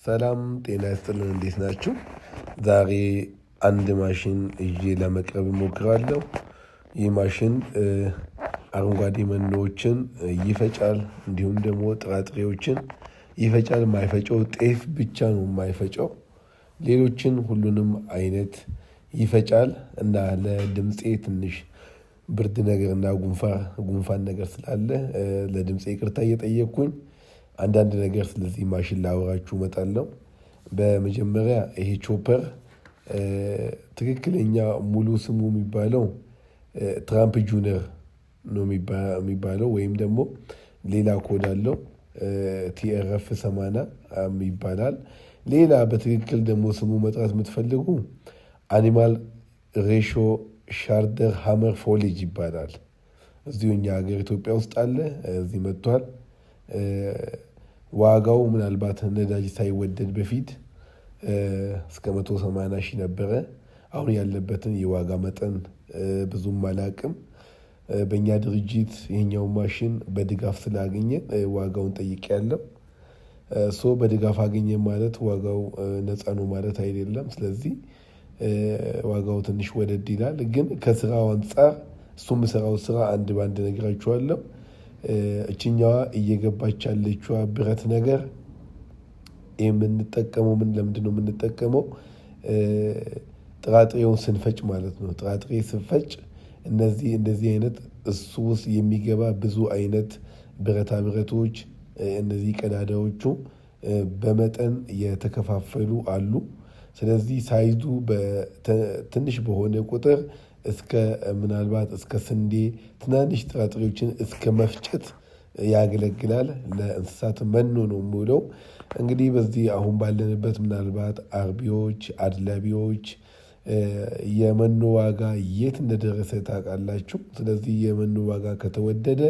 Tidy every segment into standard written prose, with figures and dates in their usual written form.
ሰላም ጤና ይስጥልን እንዴት ናችሁ? ዛሬ አንድ ማሽን ይዤ ለመቅረብ እሞክራለሁ። ይህ ማሽን አረንጓዴ መኖዎችን ይፈጫል፣ እንዲሁም ደግሞ ጥራጥሬዎችን ይፈጫል። የማይፈጨው ጤፍ ብቻ ነው የማይፈጨው። ሌሎችን ሁሉንም አይነት ይፈጫል እና ለድምፄ ትንሽ ብርድ ነገር እና ጉንፋን ነገር ስላለ ለድምፄ ይቅርታ እየጠየቅኩኝ አንዳንድ ነገር ስለዚህ ማሽን ላወራችሁ እመጣለሁ። በመጀመሪያ ይሄ ቾፐር ትክክለኛ ሙሉ ስሙ የሚባለው ትራምፕ ጁኒየር ነው የሚባለው፣ ወይም ደግሞ ሌላ ኮድ አለው ቲኤርኤፍ 80 ይባላል። ሌላ በትክክል ደግሞ ስሙ መጥራት የምትፈልጉ አኒማል ሬሾ ሻርደር ሃመር ፎሌጅ ይባላል። እዚሁ እኛ ሀገር ኢትዮጵያ ውስጥ አለ፣ እዚህ መጥቷል። ዋጋው ምናልባት ነዳጅ ሳይወደድ በፊት እስከ 180 ሺህ ነበረ። አሁን ያለበትን የዋጋ መጠን ብዙም አላቅም። በእኛ ድርጅት ይሄኛው ማሽን በድጋፍ ስላገኘ ዋጋውን ጠይቄያለሁ። በድጋፍ አገኘ ማለት ዋጋው ነፃ ነው ማለት አይደለም። ስለዚህ ዋጋው ትንሽ ወደድ ይላል። ግን ከስራው አንፃር እሱ የምሰራው ስራ አንድ ባንድ ነግራችኋለሁ። እችኛዋ እየገባች ያለችዋ ብረት ነገር የምንጠቀመው ለምንድን ነው የምንጠቀመው? ጥራጥሬውን ስንፈጭ ማለት ነው። ጥራጥሬ ስንፈጭ እንደዚህ አይነት እሱ ውስጥ የሚገባ ብዙ አይነት ብረታ ብረቶች፣ እነዚህ ቀዳዳዎቹ በመጠን የተከፋፈሉ አሉ። ስለዚህ ሳይዙ ትንሽ በሆነ ቁጥር ምናልባት እስከ ስንዴ ትናንሽ ጥራጥሬዎችን እስከ መፍጨት ያገለግላል። ለእንስሳት መኖ ነው የሚውለው። እንግዲህ በዚህ አሁን ባለንበት ምናልባት አርቢዎች፣ አድላቢዎች የመኖ ዋጋ የት እንደደረሰ ታውቃላችሁ። ስለዚህ የመኖ ዋጋ ከተወደደ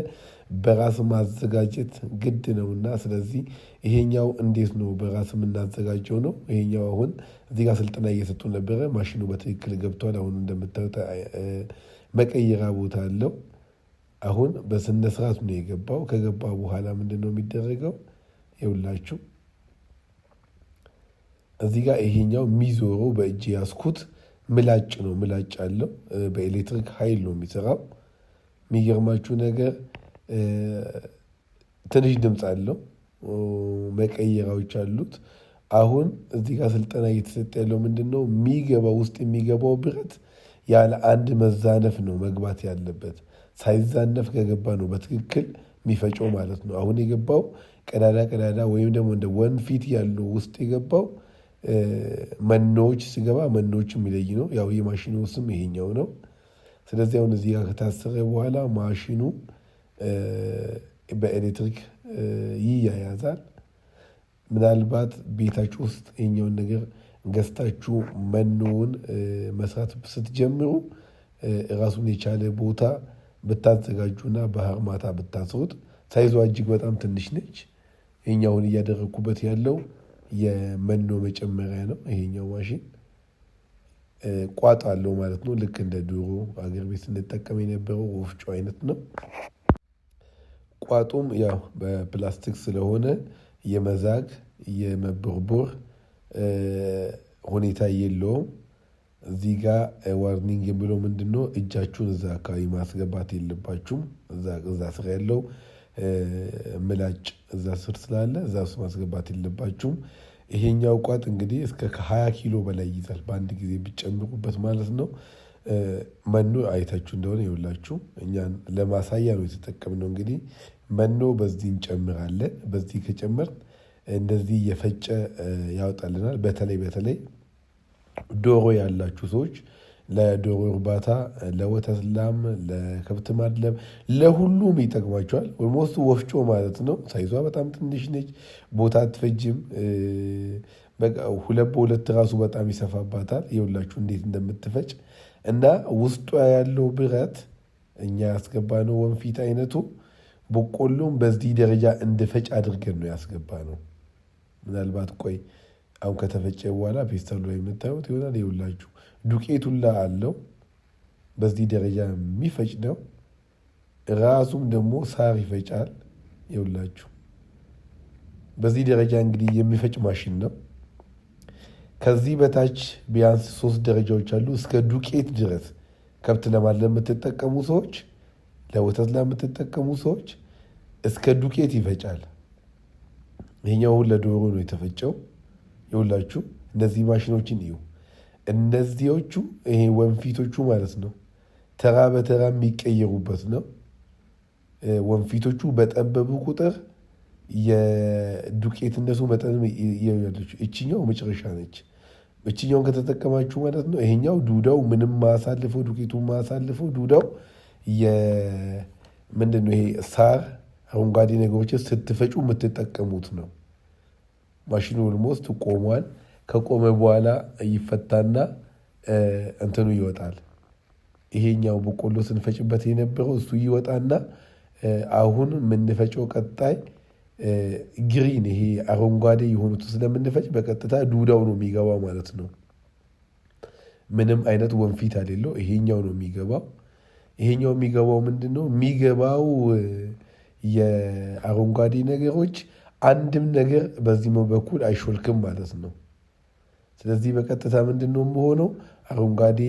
በራስ ማዘጋጀት ግድ ነውና፣ ስለዚህ ይሄኛው እንዴት ነው በራስ የምናዘጋጀው ነው። ይሄኛው አሁን እዚህ ጋር ስልጠና እየሰጡ ነበረ። ማሽኑ በትክክል ገብቷል። አሁን እንደምታዩት መቀየራ ቦታ አለው። አሁን በስነ ስርዓት ነው የገባው። ከገባ በኋላ ምንድን ነው የሚደረገው? ይኸውላችሁ እዚህ ጋር ይሄኛው የሚዞረው በእጅ ያስኩት ምላጭ ነው። ምላጭ አለው። በኤሌክትሪክ ኃይል ነው የሚሰራው። የሚገርማችሁ ነገር ትንሽ ድምፅ አለው። መቀየራዎች አሉት። አሁን እዚህ ጋር ስልጠና እየተሰጠ ያለው ምንድን ነው? ውስጥ የሚገባው ብረት ያለ አንድ መዛነፍ ነው መግባት ያለበት። ሳይዛነፍ ከገባ ነው በትክክል የሚፈጨው ማለት ነው። አሁን የገባው ቀዳዳ ወይም ደግሞ እንደ ወንፊት ያለው ውስጥ የገባው መኖዎች ሲገባ መኖዎች የሚለይ ነው። ያው የማሽኑ ስም ይሄኛው ነው። ስለዚህ አሁን እዚህ ጋር ከታሰረ በኋላ ማሽኑ በኤሌክትሪክ ይያያዛል። ምናልባት ቤታችሁ ውስጥ ይሄኛውን ነገር ገዝታችሁ መኖውን መስራት ስትጀምሩ ራሱን የቻለ ቦታ ብታዘጋጁና ባህር ማታ ብታስሩት፣ ሳይዟ እጅግ በጣም ትንሽ ነች። ይሄኛውን እያደረግኩበት ያለው የመኖ መጨመሪያ ነው። ይሄኛው ማሽን ቋጥ አለው ማለት ነው። ልክ እንደ ድሮ አገር ቤት ስንጠቀም የነበረው ወፍጮ አይነት ነው። ቋጡም ያው በፕላስቲክ ስለሆነ የመዛግ የመቦርቦር ሁኔታ የለውም። እዚህ ጋር ዋርኒንግ የሚለው ምንድን ነው? እጃችሁን እዛ አካባቢ ማስገባት የለባችሁም። እዛ ስር ያለው ምላጭ እዛ ስር ስላለ እዛ ውስጥ ማስገባት የለባችሁም። ይሄኛው ቋጥ እንግዲህ እስከ 20 ኪሎ በላይ ይይዛል በአንድ ጊዜ ብትጨምሩበት ማለት ነው። መኖ አይታችሁ እንደሆነ ይኸውላችሁ እኛን ለማሳያ ነው የተጠቀምነው። እንግዲህ መኖ በዚህ እንጨምራለን። በዚህ ከጨመር እንደዚህ እየፈጨ ያወጣልናል። በተለይ ዶሮ ያላችሁ ሰዎች ለዶሮ እርባታ፣ ለወተት ላም፣ ለከብት ማድለብ፣ ለሁሉም ይጠቅማቸዋል። ኦልሞስት ወፍጮ ማለት ነው። ሳይዟ በጣም ትንሽ ነች። ቦታ አትፈጅም። በቃ ሁለት በሁለት ራሱ በጣም ይሰፋባታል። ይኸውላችሁ እንዴት እንደምትፈጭ እና ውስጧ ያለው ብረት እኛ ያስገባነው ወንፊት አይነቱ በቆሎም በዚህ ደረጃ እንድፈጭ አድርገን ነው ያስገባነው። ምናልባት ቆይ አሁን ከተፈጨ በኋላ ፌስታሉ ላይ የምታዩት ይሆናል። ይኸውላችሁ ዱቄቱላ አለው። በዚህ ደረጃ የሚፈጭ ነው። ራሱም ደግሞ ሳር ይፈጫል። ይኸውላችሁ በዚህ ደረጃ እንግዲህ የሚፈጭ ማሽን ነው። ከዚህ በታች ቢያንስ 3 ደረጃዎች አሉ። እስከ ዱቄት ድረስ ከብት ለማድለብ ለምትጠቀሙ ሰዎች፣ ለወተት ለምትጠቀሙ ሰዎች እስከ ዱቄት ይፈጫል። ይሄኛው ለዶሮ ነው የተፈጨው። ይኸውላችሁ እነዚህ ማሽኖችን እዩ። እነዚዎቹ ይሄ ወንፊቶቹ ማለት ነው ተራ በተራ የሚቀየሩበት ነው። ወንፊቶቹ በጠበቡ ቁጥር የዱቄትነቱ መጠን ያለች እችኛው መጨረሻ ነች። እችኛውን ከተጠቀማችሁ ማለት ነው ይሄኛው ዱዳው ምንም ማሳልፈው ዱቄቱ ማሳልፈው ዱዳው ምንድነው ይሄ ሳር አረንጓዴ ነገሮችን ስትፈጩ የምትጠቀሙት ነው። ማሽኑ ኦልሞስት ቆሟል። ከቆመ በኋላ ይፈታና እንትኑ ይወጣል። ይሄኛው በቆሎ ስንፈጭበት የነበረው እሱ ይወጣና አሁን የምንፈጨው ቀጣይ ግሪን ይሄ አረንጓዴ የሆኑት ስለምንፈጭ በቀጥታ ዱዳው ነው የሚገባው ማለት ነው። ምንም አይነት ወንፊት አሌለው ይሄኛው ነው የሚገባው። ይሄኛው የሚገባው ምንድን ነው የሚገባው የአረንጓዴ ነገሮች አንድም ነገር በዚህ በኩል አይሾልክም ማለት ነው። ስለዚህ በቀጥታ ምንድን ነው የምሆነው አረንጓዴ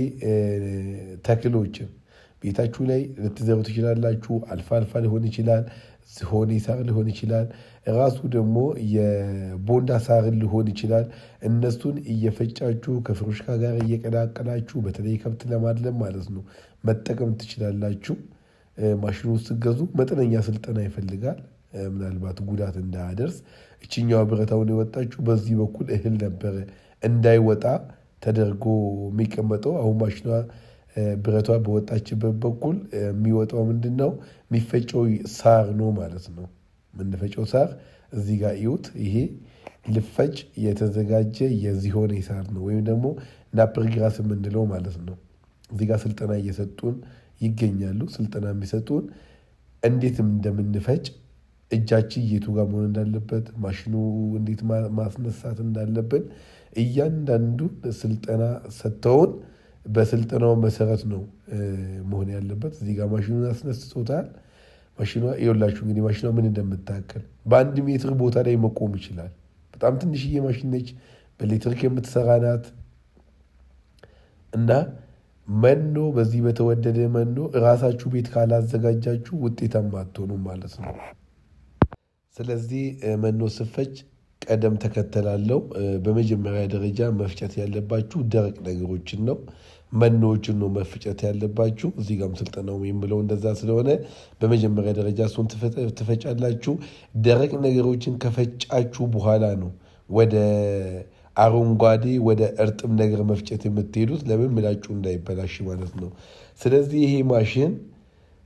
ተክሎችን ቤታችሁ ላይ ልትዘሩ ትችላላችሁ። አልፋ አልፋ ሊሆን ይችላል፣ ዝሆኔ ሳር ሊሆን ይችላል፣ ራሱ ደግሞ የቦንዳ ሳር ሊሆን ይችላል። እነሱን እየፈጫችሁ ከፍሩሽካ ጋር እየቀላቀላችሁ በተለይ ከብት ለማድለብ ማለት ነው መጠቀም ትችላላችሁ። ማሽኑ ስትገዙ መጠነኛ ስልጠና ይፈልጋል፣ ምናልባት ጉዳት እንዳያደርስ። እችኛዋ ብረታውን የወጣችሁ በዚህ በኩል እህል ነበረ እንዳይወጣ ተደርጎ የሚቀመጠው። አሁን ማሽኗ ብረቷ በወጣችበት በኩል የሚወጣው ምንድን ነው የሚፈጨው ሳር ነው ማለት ነው። የምንፈጨው ሳር እዚህ ጋር እዩት። ይሄ ልፈጭ የተዘጋጀ የዝሆኔ ሳር ነው ወይም ደግሞ ናፕርግራስ የምንለው ማለት ነው። እዚህ ጋር ስልጠና እየሰጡን ይገኛሉ። ስልጠና የሚሰጡን እንዴት እንደምንፈጭ እጃችን የቱ ጋር መሆን እንዳለበት ማሽኑ እንዴት ማስነሳት እንዳለብን እያንዳንዱን ስልጠና ሰጥተውን በስልጠናው መሰረት ነው መሆን ያለበት። እዚህ ጋር ማሽኑን አስነስቶታል። ማሽኗ ይኸውላችሁ እንግዲህ ማሽኗ ምን እንደምታክል በ1 ሜትር ቦታ ላይ መቆም ይችላል። በጣም ትንሽዬ ማሽን ነች። በኤሌክትሪክ የምትሰራ ናት እና መኖ በዚህ በተወደደ መኖ እራሳችሁ ቤት ካላዘጋጃችሁ ውጤታማ አትሆኑም ማለት ነው። ስለዚህ መኖ ስፈጭ ቀደም ተከተላለው። በመጀመሪያ ደረጃ መፍጨት ያለባችሁ ደረቅ ነገሮችን ነው። መኖዎችን ነው መፍጨት ያለባችሁ። እዚህ ጋርም ስልጠናው የምለው እንደዛ ስለሆነ በመጀመሪያ ደረጃ እሱን ትፈጫላችሁ። ደረቅ ነገሮችን ከፈጫችሁ በኋላ ነው ወደ አረንጓዴ ወደ እርጥብ ነገር መፍጨት የምትሄዱት። ለምን ምላችሁ እንዳይበላሽ ማለት ነው። ስለዚህ ይሄ ማሽን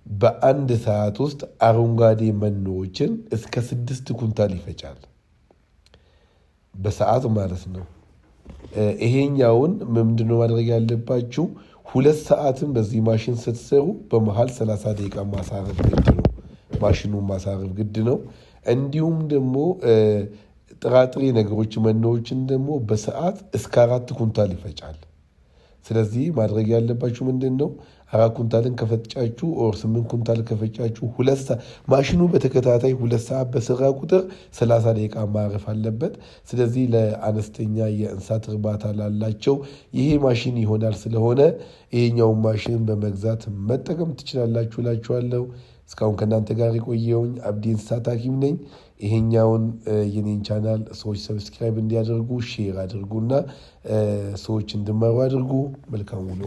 በ1 ሰዓት ውስጥ አረንጓዴ መኖዎችን እስከ 6 ኩንታል ይፈጫል በሰዓት ማለት ነው። ይሄኛውን ምንድነው ማድረግ ያለባችሁ 2 ሰዓትን በዚህ ማሽን ስትሰሩ በመሃል 30 ደቂቃ ማሳረፍ ግድ ነው። ማሽኑን ማሳረፍ ግድ ነው። እንዲሁም ደግሞ ጥራጥሬ ነገሮች መኖዎችን ደግሞ በሰዓት እስከ 4 ኩንታል ይፈጫል። ስለዚህ ማድረግ ያለባችሁ ምንድን ነው 4 ኩንታልን ከፈጫችሁ ኦር 8 ኩንታል ከፈጫችሁ 2 ሰዓት ማሽኑ በተከታታይ 2 ሰዓት በሰራ ቁጥር 30 ደቂቃ ማረፍ አለበት። ስለዚህ ለአነስተኛ የእንስሳት እርባታ ላላቸው ይሄ ማሽን ይሆናል። ስለሆነ ይሄኛውን ማሽን በመግዛት መጠቀም ትችላላችሁ እላችኋለሁ። እስካሁን ከእናንተ ጋር የቆየውኝ አብዲ እንስሳት ሐኪም ነኝ። ይሄኛውን የኔን ቻናል ሰዎች ሰብስክራይብ እንዲያደርጉ ሼር አድርጉና ሰዎች እንዲማሩ አድርጉ። መልካም ውሎ